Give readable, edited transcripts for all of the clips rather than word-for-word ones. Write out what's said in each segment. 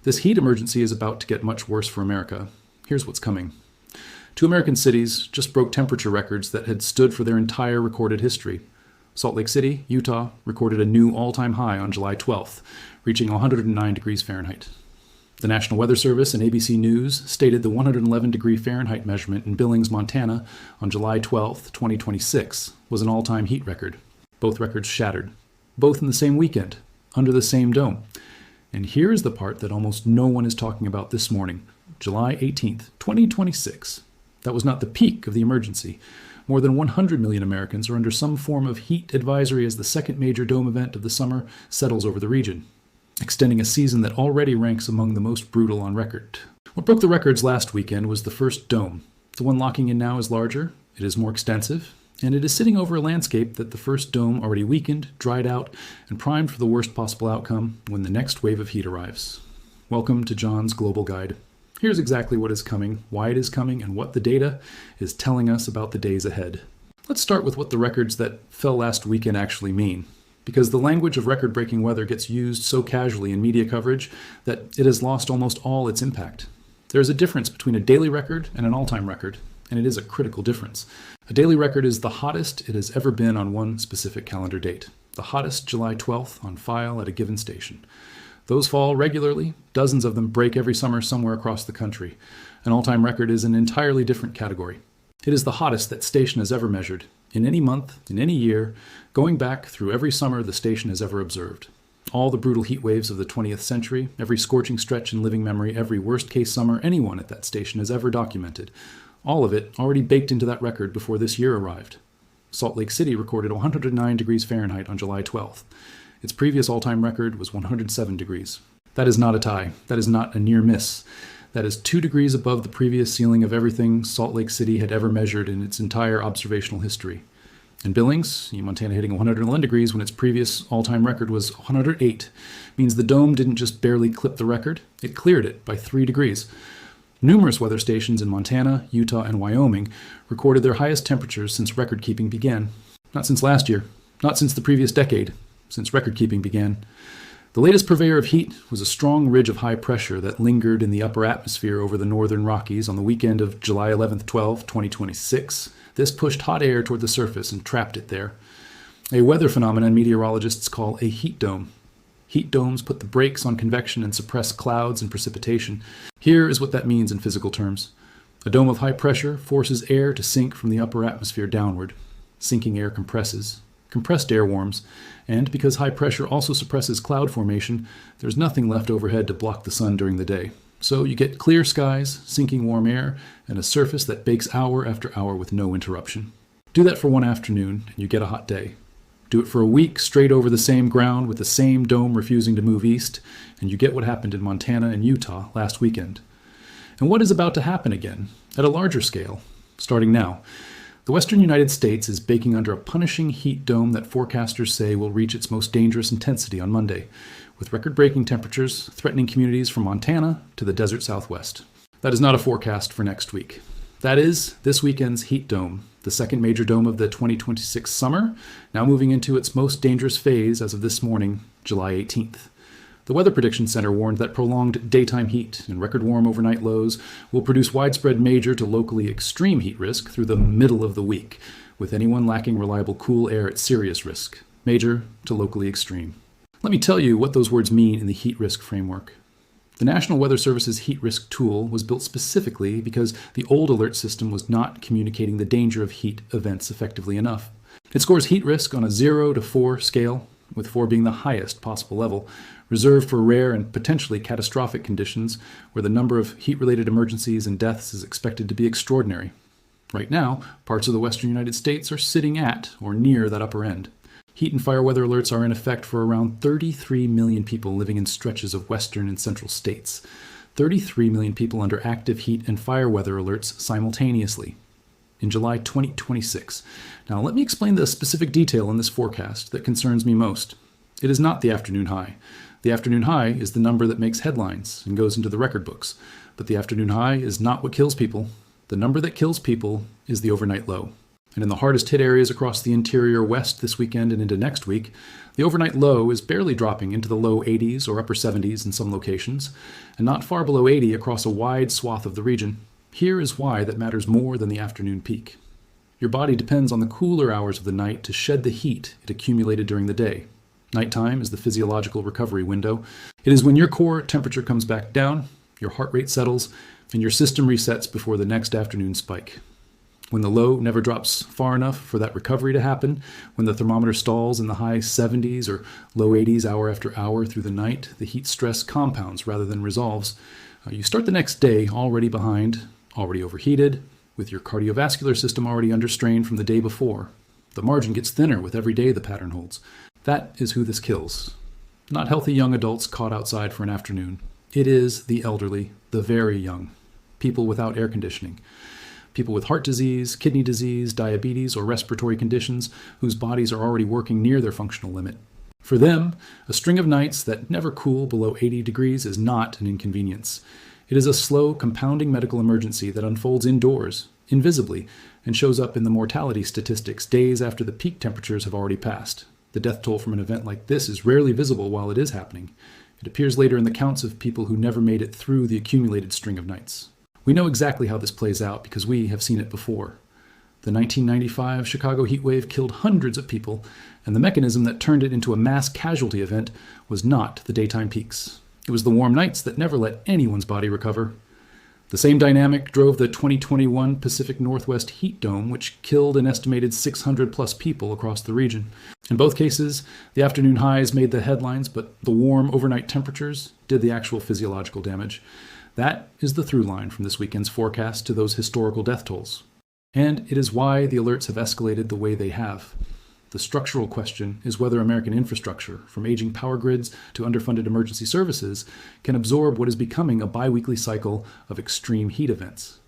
This heat emergency is about to get much worse for America. Here's what's coming. 2 American cities just broke temperature records that had stood for their entire recorded history. Salt Lake City, Utah, recorded a new all-time high on July 12th, reaching 109 degrees Fahrenheit. The National Weather Service and ABC News stated the 111-degree Fahrenheit measurement in Billings, Montana on July 12, 2026 was an all-time heat record. Both records shattered. Both in the same weekend, under the same dome. And here is the part that almost no one is talking about this morning. July 18th, 2026. That was not the peak of the emergency. More than 100 million Americans are under some form of heat advisory as the second major dome event of the summer settles over the region, extending a season that already ranks among the most brutal on record. What broke the records last weekend was the first dome. The one locking in now is larger, it is more extensive, and it is sitting over a landscape that the first dome already weakened, dried out, and primed for the worst possible outcome when the next wave of heat arrives. Welcome to John's Global Guide. Here's exactly what is coming, why it is coming, and what the data is telling us about the days ahead. Let's start with what the records that fell last weekend actually mean, because the language of record-breaking weather gets used so casually in media coverage that it has lost almost all its impact. There is a difference between a daily record and an all-time record, and it is a critical difference. A daily record is the hottest it has ever been on one specific calendar date, the hottest July 12th on file at a given station. Those fall regularly, dozens of them break every summer somewhere across the country. An all-time record is an entirely different category. It is the hottest that station has ever measured, in any month, in any year, going back through every summer the station has ever observed. All the brutal heat waves of the 20th century, every scorching stretch in living memory, every worst-case summer anyone at that station has ever documented, all of it already baked into that record before this year arrived. Salt Lake City recorded 109 degrees Fahrenheit on July 12th. Its previous all-time record was 107 degrees. That is not a tie. That is not a near miss. That is 2 degrees above the previous ceiling of everything Salt Lake City had ever measured in its entire observational history. In Billings, Montana hitting 111 degrees when its previous all-time record was 108, means the dome didn't just barely clip the record, it cleared it by 3 degrees. Numerous weather stations in Montana, Utah, and Wyoming recorded their highest temperatures since record-keeping began. Not since last year, not since the previous decade, since record-keeping began. The latest purveyor of heat was a strong ridge of high pressure that lingered in the upper atmosphere over the northern Rockies on the weekend of July 11th, 12, 2026. This pushed hot air toward the surface and trapped it there. A weather phenomenon meteorologists call a heat dome. Heat domes put the brakes on convection and suppress clouds and precipitation. Here is what that means in physical terms. A dome of high pressure forces air to sink from the upper atmosphere downward. Sinking air compresses. Compressed air warms, and because high pressure also suppresses cloud formation, there's nothing left overhead to block the sun during the day. So you get clear skies, sinking warm air, and a surface that bakes hour after hour with no interruption. Do that for one afternoon, and you get a hot day. Do it for a week straight over the same ground with the same dome refusing to move east, and you get what happened in Montana and Utah last weekend. And what is about to happen again, at a larger scale, starting now? The western United States is baking under a punishing heat dome that forecasters say will reach its most dangerous intensity on Monday, with record-breaking temperatures threatening communities from Montana to the desert Southwest. That is not a forecast for next week. That is this weekend's heat dome, the second major dome of the 2026 summer, now moving into its most dangerous phase as of this morning, July 18th. The Weather Prediction Center warned that prolonged daytime heat and record-warm overnight lows will produce widespread major to locally extreme heat risk through the middle of the week, with anyone lacking reliable cool air at serious risk, major to locally extreme. Let me tell you what those words mean in the heat risk framework. The National Weather Service's heat risk tool was built specifically because the old alert system was not communicating the danger of heat events effectively enough. It scores heat risk on a 0 to 4 scale, with 4 being the highest possible level, reserved for rare and potentially catastrophic conditions where the number of heat-related emergencies and deaths is expected to be extraordinary. Right now, parts of the western United States are sitting at or near that upper end. Heat and fire weather alerts are in effect for around 33 million people living in stretches of western and central states. 33 million people under active heat and fire weather alerts simultaneously in July 2026. Now, let me explain the specific detail in this forecast that concerns me most. It is not the afternoon high. The afternoon high is the number that makes headlines and goes into the record books. But the afternoon high is not what kills people. The number that kills people is the overnight low. And in the hardest hit areas across the interior west this weekend and into next week, the overnight low is barely dropping into the low 80s or upper 70s in some locations, and not far below 80 across a wide swath of the region. Here is why that matters more than the afternoon peak. Your body depends on the cooler hours of the night to shed the heat it accumulated during the day. Nighttime is the physiological recovery window. It is when your core temperature comes back down, your heart rate settles, and your system resets before the next afternoon spike. When the low never drops far enough for that recovery to happen, when the thermometer stalls in the high 70s or low 80s hour after hour through the night, the heat stress compounds rather than resolves. You start the next day already behind, already overheated, with your cardiovascular system already under strain from the day before. The margin gets thinner with every day the pattern holds. That is who this kills. Not healthy young adults caught outside for an afternoon. It is the elderly, the very young, people without air conditioning. People with heart disease, kidney disease, diabetes, or respiratory conditions whose bodies are already working near their functional limit. For them, a string of nights that never cool below 80 degrees is not an inconvenience. It is a slow, compounding medical emergency that unfolds indoors, invisibly, and shows up in the mortality statistics days after the peak temperatures have already passed. The death toll from an event like this is rarely visible while it is happening. It appears later in the counts of people who never made it through the accumulated string of nights. We know exactly how this plays out because we have seen it before. The 1995 Chicago heat wave killed hundreds of people, and the mechanism that turned it into a mass casualty event was not the daytime peaks. It was the warm nights that never let anyone's body recover. The same dynamic drove the 2021 Pacific Northwest heat dome, which killed an estimated 600 plus people across the region. In both cases, the afternoon highs made the headlines, but the warm overnight temperatures did the actual physiological damage. That is the through line from this weekend's forecast to those historical death tolls. And it is why the alerts have escalated the way they have. The structural question is whether American infrastructure, from aging power grids to underfunded emergency services, can absorb what is becoming a biweekly cycle of extreme heat events.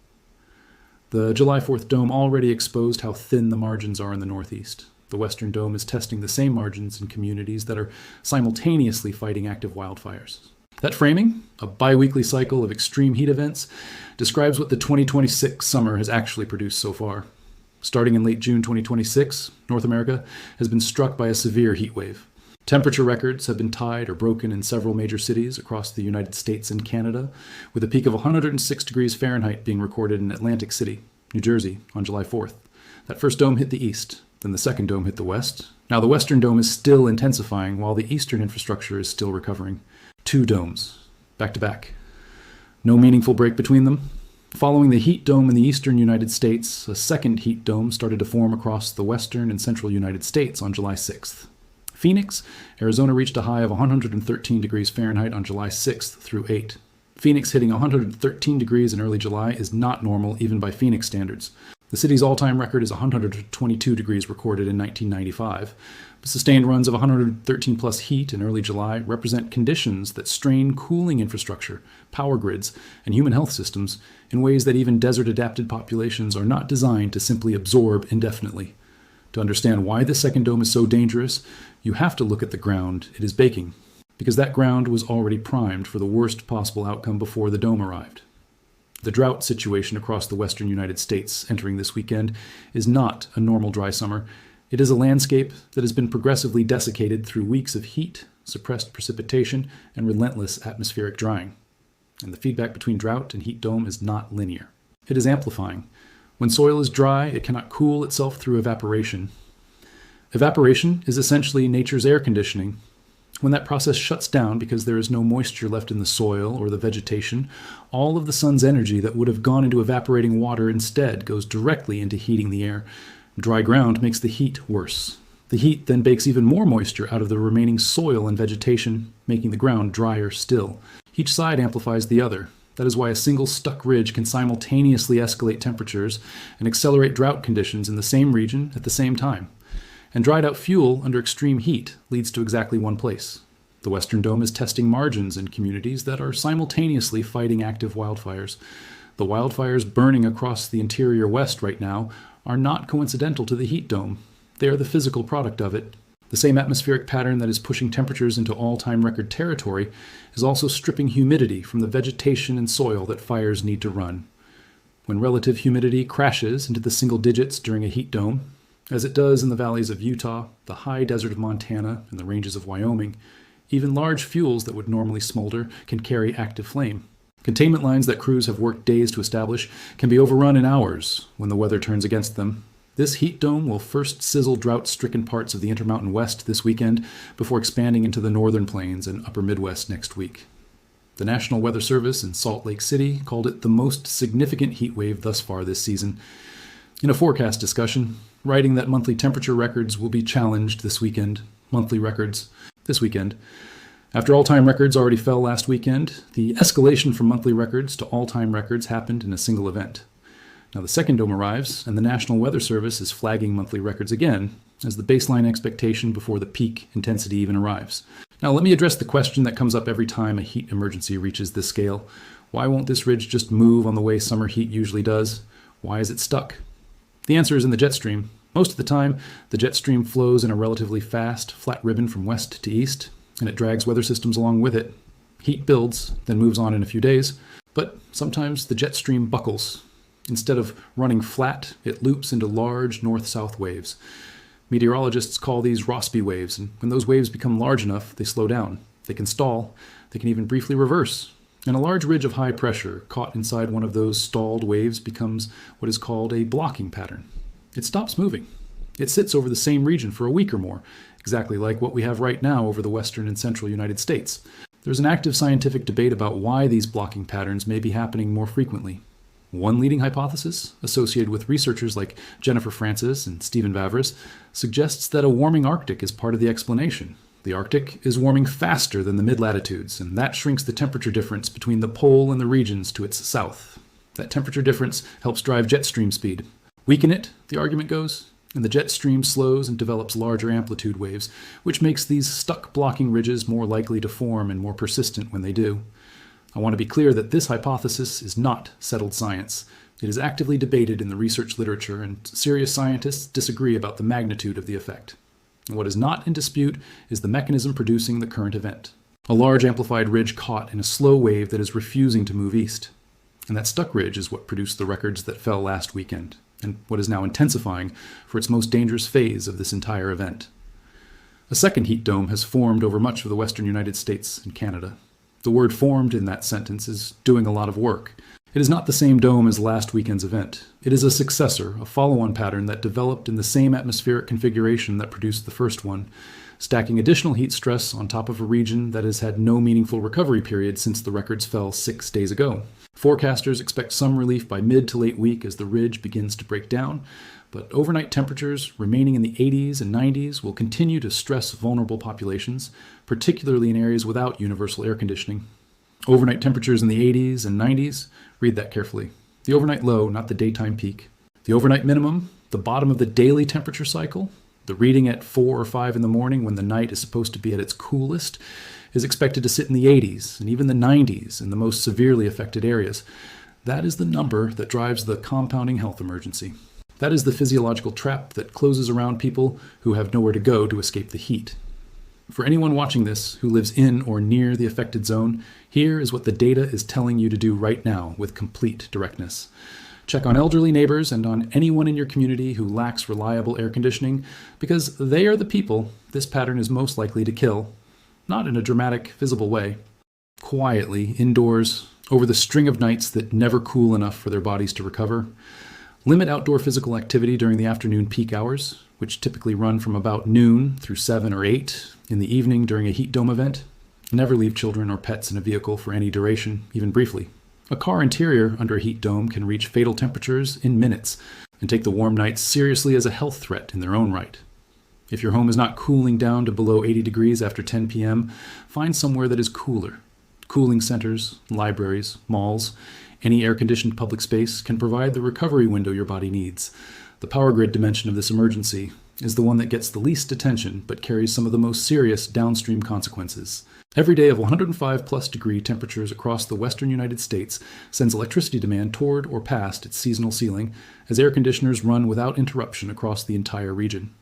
The July 4th dome already exposed how thin the margins are in the Northeast. The Western dome is testing the same margins in communities that are simultaneously fighting active wildfires. That framing, a biweekly cycle of extreme heat events, describes what the 2026 summer has actually produced so far. Starting in late June 2026, North America has been struck by a severe heat wave. Temperature records have been tied or broken in several major cities across the United States and Canada, with a peak of 106 degrees Fahrenheit being recorded in Atlantic City, New Jersey, on July 4th. That first dome hit the east, then the second dome hit the west. Now the Western dome is still intensifying while the eastern infrastructure is still recovering. 2 domes, back to back. No meaningful break between them. Following the heat dome in the eastern United States, a second heat dome started to form across the western and central United States on July 6th. Phoenix, Arizona reached a high of 113 degrees Fahrenheit on July 6th through 8. Phoenix hitting 113 degrees in early July is not normal even by Phoenix standards. The city's all-time record is 122 degrees recorded in 1995. But sustained runs of 113 plus heat in early July represent conditions that strain cooling infrastructure, power grids, and human health systems in ways that even desert-adapted populations are not designed to simply absorb indefinitely. To understand why the second dome is so dangerous, you have to look at the ground it is baking, because that ground was already primed for the worst possible outcome before the dome arrived. The drought situation across the western United States entering this weekend is not a normal dry summer. It is a landscape that has been progressively desiccated through weeks of heat, suppressed precipitation, and relentless atmospheric drying. And the feedback between drought and heat dome is not linear. It is amplifying. When soil is dry, it cannot cool itself through evaporation. Evaporation is essentially nature's air conditioning. When that process shuts down because there is no moisture left in the soil or the vegetation, all of the sun's energy that would have gone into evaporating water instead goes directly into heating the air. Dry ground makes the heat worse. The heat then bakes even more moisture out of the remaining soil and vegetation, making the ground drier still. Each side amplifies the other. That is why a single stuck ridge can simultaneously escalate temperatures and accelerate drought conditions in the same region at the same time. And dried out fuel under extreme heat leads to exactly one place. The Western Dome is testing margins in communities that are simultaneously fighting active wildfires. The wildfires burning across the interior West right now are not coincidental to the heat dome. They are the physical product of it. The same atmospheric pattern that is pushing temperatures into all-time record territory is also stripping humidity from the vegetation and soil that fires need to run. when relative humidity crashes into the single digits during a heat dome, as it does in the valleys of Utah, the high desert of Montana, and the ranges of Wyoming, even large fuels that would normally smolder can carry active flame. Containment lines that crews have worked days to establish can be overrun in hours when the weather turns against them. This heat dome will first sizzle drought-stricken parts of the Intermountain West this weekend before expanding into the northern plains and upper Midwest next week. The National Weather Service in Salt Lake City called it the most significant heat wave thus far this season. In a forecast discussion, writing that monthly temperature records will be challenged this weekend. Monthly records this weekend. After all-time records already fell last weekend, the escalation from monthly records to all-time records happened in a single event. Now the second dome arrives, and the National Weather Service is flagging monthly records again as the baseline expectation before the peak intensity even arrives. Now let me address the question that comes up every time a heat emergency reaches this scale. Why won't this ridge just move on the way summer heat usually does? Why is it stuck? The answer is in the jet stream. Most of the time, the jet stream flows in a relatively fast, flat ribbon from west to east, and it drags weather systems along with it. Heat builds, then moves on in a few days, but sometimes the jet stream buckles. Instead of running flat, it loops into large north-south waves. Meteorologists call these Rossby waves, and when those waves become large enough, they slow down. They can stall. They can even briefly reverse. And a large ridge of high pressure caught inside one of those stalled waves becomes what is called a blocking pattern. It stops moving. It sits over the same region for a week or more, exactly like what we have right now over the western and central United States. There's an active scientific debate about why these blocking patterns may be happening more frequently. One leading hypothesis, associated with researchers like Jennifer Francis and Stephen Vavris, suggests that a warming Arctic is part of the explanation. The Arctic is warming faster than the mid-latitudes, and that shrinks the temperature difference between the pole and the regions to its south. That temperature difference helps drive jet stream speed. Weaken it, the argument goes, and the jet stream slows and develops larger amplitude waves, which makes these stuck blocking ridges more likely to form and more persistent when they do. I want to be clear that this hypothesis is not settled science. It is actively debated in the research literature, and serious scientists disagree about the magnitude of the effect. And what is not in dispute is the mechanism producing the current event. A large amplified ridge caught in a slow wave that is refusing to move east. And that stuck ridge is what produced the records that fell last weekend, and what is now intensifying for its most dangerous phase of this entire event. A second heat dome has formed over much of the western United States and Canada. The word formed in that sentence is doing a lot of work. It is not the same dome as last weekend's event. It is a successor, a follow-on pattern that developed in the same atmospheric configuration that produced the first one, stacking additional heat stress on top of a region that has had no meaningful recovery period since the records fell 6 days ago. Forecasters expect some relief by mid to late week as the ridge begins to break down, but overnight temperatures remaining in the 80s and 90s will continue to stress vulnerable populations, particularly in areas without universal air conditioning. Overnight temperatures in the 80s and 90s, read that carefully. The overnight low, not the daytime peak. The overnight minimum, the bottom of the daily temperature cycle, the reading at 4 or 5 in the morning when the night is supposed to be at its coolest, is expected to sit in the 80s and even the 90s in the most severely affected areas. That is the number that drives the compounding health emergency. That is the physiological trap that closes around people who have nowhere to go to escape the heat. For anyone watching this who lives in or near the affected zone, here is what the data is telling you to do right now with complete directness. Check on elderly neighbors and on anyone in your community who lacks reliable air conditioning, because they are the people this pattern is most likely to kill, not in a dramatic, visible way. Quietly, indoors, over the string of nights that never cool enough for their bodies to recover. Limit outdoor physical activity during the afternoon peak hours, which typically run from about noon through 7 or 8 in the evening during a heat dome event. Never leave children or pets in a vehicle for any duration, even briefly. A car interior under a heat dome can reach fatal temperatures in minutes, and take the warm nights seriously as a health threat in their own right. If your home is not cooling down to below 80 degrees after 10 p.m., find somewhere that is cooler. Cooling centers, libraries, malls, any air-conditioned public space can provide the recovery window your body needs. The power grid dimension of this emergency is the one that gets the least attention but carries some of the most serious downstream consequences. Every day of 105-plus degree temperatures across the western United States sends electricity demand toward or past its seasonal ceiling as air conditioners run without interruption across the entire region.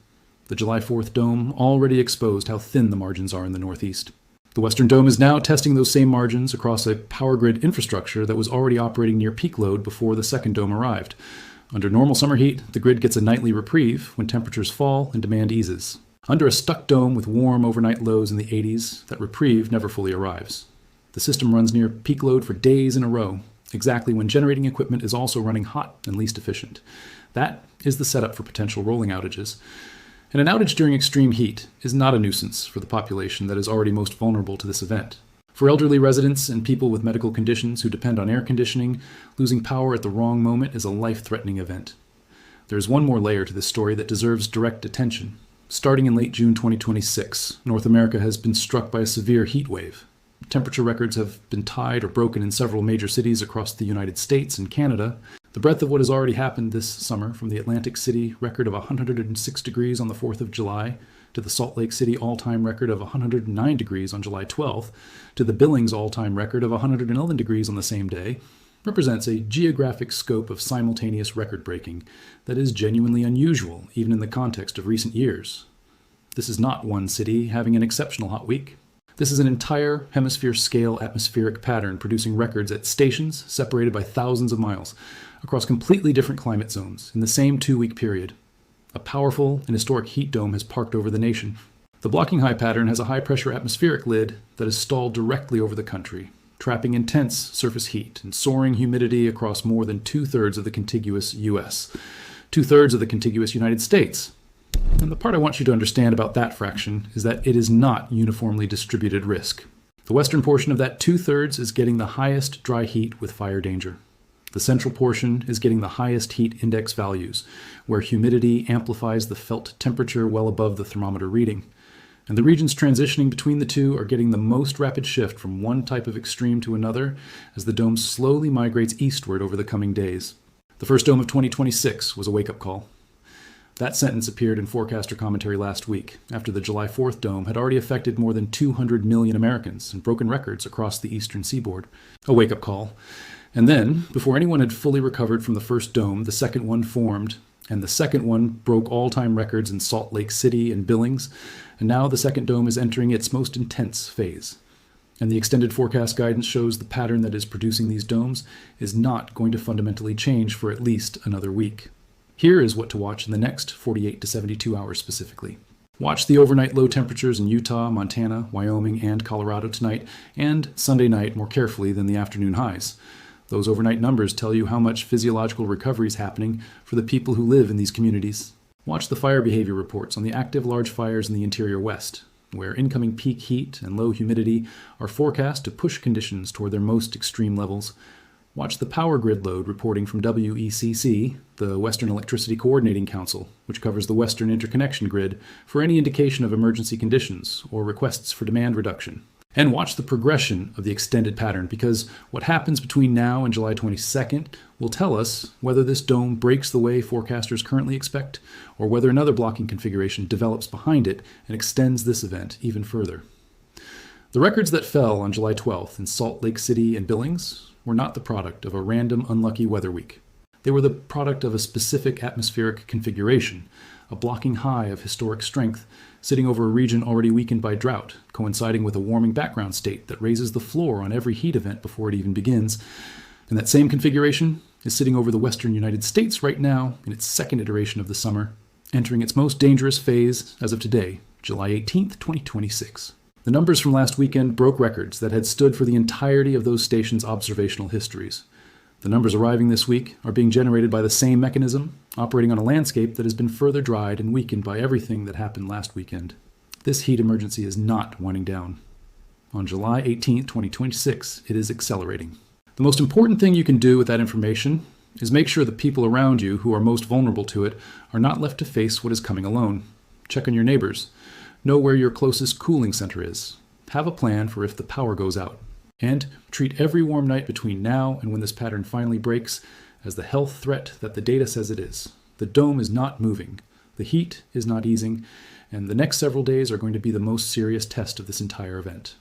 The July 4th dome already exposed how thin the margins are in the Northeast. The Western Dome is now testing those same margins across a power grid infrastructure that was already operating near peak load before the second dome arrived. Under normal summer heat, the grid gets a nightly reprieve when temperatures fall and demand eases. Under a stuck dome with warm overnight lows in the 80s, that reprieve never fully arrives. The system runs near peak load for days in a row, exactly when generating equipment is also running hot and least efficient. That is the setup for potential rolling outages. And an outage during extreme heat is not a nuisance for the population that is already most vulnerable to this event. For elderly residents and people with medical conditions who depend on air conditioning, losing power at the wrong moment is a life-threatening event. There is one more layer to this story that deserves direct attention. Starting in late June 2026, North America has been struck by a severe heat wave. Temperature records have been tied or broken in several major cities across the United States and Canada. The breadth of what has already happened this summer, from the Atlantic City record of 106 degrees on the 4th of July, to the Salt Lake City all-time record of 109 degrees on July 12th, to the Billings all-time record of 111 degrees on the same day, represents a geographic scope of simultaneous record-breaking that is genuinely unusual, even in the context of recent years. This is not one city having an exceptional hot week. This is an entire hemisphere-scale atmospheric pattern producing records at stations separated by thousands of miles, across completely different climate zones in the same 2-week period. A powerful and historic heat dome has parked over the nation. The blocking high pattern has a high-pressure atmospheric lid that is stalled directly over the country, trapping intense surface heat and soaring humidity across more than 2/3 of the contiguous U.S., 2/3 of the contiguous United States. And the part I want you to understand about that fraction is that it is not uniformly distributed risk. The western portion of that 2/3 is getting the highest dry heat with fire danger. The central portion is getting the highest heat index values, where humidity amplifies the felt temperature well above the thermometer reading. And the regions transitioning between the two are getting the most rapid shift from one type of extreme to another as the dome slowly migrates eastward over the coming days. The first dome of 2026 was a wake-up call. That sentence appeared in forecaster commentary last week, after the July 4th dome had already affected more than 200 million Americans and broken records across the eastern seaboard. A wake-up call. And then, before anyone had fully recovered from the first dome, the second one formed, and the second one broke all-time records in Salt Lake City and Billings, and now the second dome is entering its most intense phase. And the extended forecast guidance shows the pattern that is producing these domes is not going to fundamentally change for at least another week. Here is what to watch in the next 48 to 72 hours specifically. Watch the overnight low temperatures in Utah, Montana, Wyoming, and Colorado tonight, and Sunday night more carefully than the afternoon highs. Those overnight numbers tell you how much physiological recovery is happening for the people who live in these communities. Watch the fire behavior reports on the active large fires in the interior west, where incoming peak heat and low humidity are forecast to push conditions toward their most extreme levels. Watch the power grid load reporting from WECC, the Western Electricity Coordinating Council, which covers the Western Interconnection Grid, for any indication of emergency conditions or requests for demand reduction. And watch the progression of the extended pattern, because what happens between now and July 22nd will tell us whether this dome breaks the way forecasters currently expect, or whether another blocking configuration develops behind it and extends this event even further. The records that fell on July 12th in Salt Lake City and Billings were not the product of a random unlucky weather week. They were the product of a specific atmospheric configuration, a blocking high of historic strength sitting over a region already weakened by drought, coinciding with a warming background state that raises the floor on every heat event before it even begins. And that same configuration is sitting over the western United States right now in its second iteration of the summer, entering its most dangerous phase as of today, July 18th, 2026. The numbers from last weekend broke records that had stood for the entirety of those stations' observational histories. The numbers arriving this week are being generated by the same mechanism, operating on a landscape that has been further dried and weakened by everything that happened last weekend. This heat emergency is not winding down. On July 18, 2026, it is accelerating. The most important thing you can do with that information is make sure the people around you who are most vulnerable to it are not left to face what is coming alone. Check on your neighbors. Know where your closest cooling center is. Have a plan for if the power goes out. And treat every warm night between now and when this pattern finally breaks as the health threat that the data says it is. The dome is not moving, the heat is not easing, and the next several days are going to be the most serious test of this entire event.